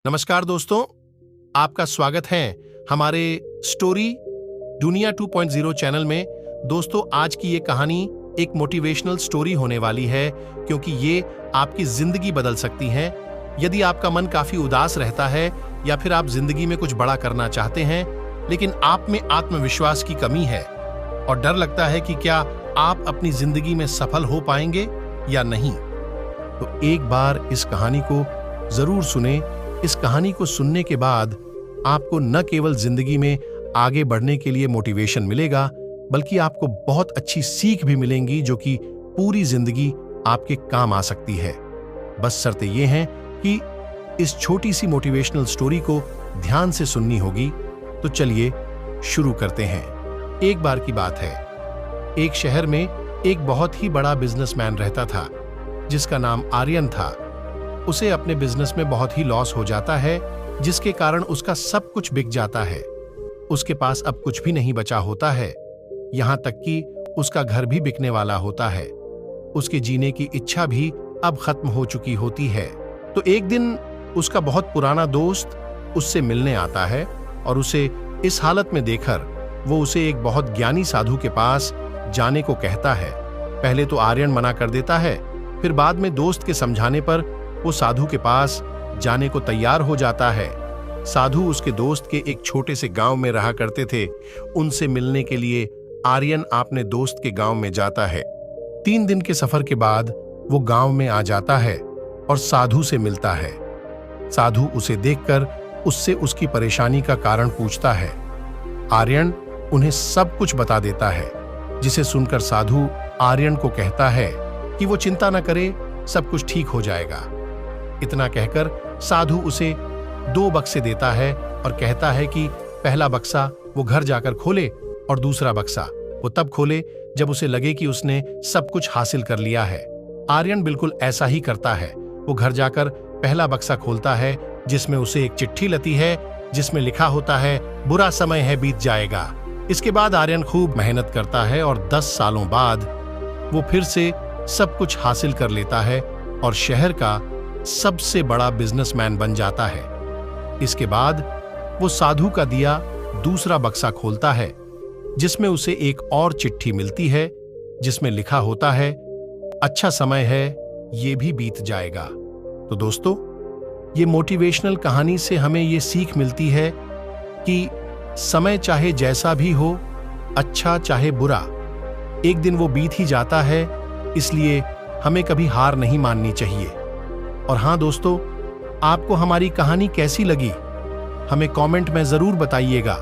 नमस्कार दोस्तों, आपका स्वागत है हमारे स्टोरी दुनिया 2.0 चैनल में। दोस्तों, आज की ये कहानी एक मोटिवेशनल स्टोरी होने वाली है, क्योंकि ये आपकी जिंदगी बदल सकती है। यदि आपका मन काफी उदास रहता है या फिर आप जिंदगी में कुछ बड़ा करना चाहते हैं, लेकिन आप में आत्मविश्वास की कमी है और डर लगता है कि क्या आप अपनी जिंदगी में सफल हो पाएंगे या नहीं, तो एक बार इस कहानी को जरूर सुने। इस कहानी को सुनने के बाद आपको न केवल जिंदगी में आगे बढ़ने के लिए मोटिवेशन मिलेगा, बल्कि आपको बहुत अच्छी सीख भी मिलेंगी, जो कि पूरी जिंदगी आपके काम आ सकती है। बस शर्तें ये हैं कि इस छोटी सी मोटिवेशनल स्टोरी को ध्यान से सुननी होगी। तो चलिए शुरू करते हैं। एक बार की बात है, एक शहर में एक बहुत ही बड़ा बिजनेसमैन रहता था, जिसका नाम आर्यन था। उसे अपने बिजनेस में बहुत ही लॉस हो जाता है, जिसके कारण उसका सब कुछ बिक जाता है। उसके पास अब कुछ भी नहीं बचा होता है, यहां तक कि उसका घर भी बिकने वाला होता है। उसके जीने की इच्छा भी अब खत्म हो चुकी होती है। तो एक दिन उसका बहुत पुराना दोस्त उससे मिलने आता है और उसे इस हालत में देखकर वो उसे एक बहुत ज्ञानी साधु के पास जाने को कहता है। पहले तो आर्यन मना कर देता है, फिर बाद में दोस्त के समझाने पर वो साधु के पास जाने को तैयार हो जाता है। साधु उसके दोस्त के एक छोटे से गांव में रहा करते थे। उनसे मिलने के लिए आर्यन अपने दोस्त के गांव में जाता है। 3 दिन के सफर के बाद वो गांव में आ जाता है और साधु से मिलता है। साधु उसे देखकर उससे उसकी परेशानी का कारण पूछता है। आर्यन उन्हें सब कुछ बता देता है, जिसे सुनकर साधु आर्यन को कहता है कि वो चिंता न करे, सब कुछ ठीक हो जाएगा। इतना कहकर साधु उसे 2 बक्से देता है और कहता है कि पहला बक्सा वो घर जाकर खोले और दूसरा बक्सा वो तब खोले जब उसे लगे कि उसने सब कुछ हासिल कर लिया है। आर्यन बिल्कुल ऐसा ही करता है। वो घर जाकर पहला बक्सा खोलता है, जिसमें उसे एक चिट्ठी लती है, जिसमें लिखा होता है, बुरा समय है, बीत जाएगा। इसके बाद आर्यन खूब मेहनत करता है और 10 सालों बाद वो फिर से सब कुछ हासिल कर लेता है और शहर का सबसे बड़ा बिजनेसमैन बन जाता है। इसके बाद वो साधु का दिया दूसरा बक्सा खोलता है, जिसमें उसे एक और चिट्ठी मिलती है, जिसमें लिखा होता है, अच्छा समय है, ये भी बीत जाएगा। तो दोस्तों, ये मोटिवेशनल कहानी से हमें ये सीख मिलती है कि समय चाहे जैसा भी हो, अच्छा चाहे बुरा, एक दिन वो बीत ही जाता है। इसलिए हमें कभी हार नहीं माननी चाहिए। और हाँ दोस्तों, आपको हमारी कहानी कैसी लगी, हमें कमेंट में जरूर बताइएगा।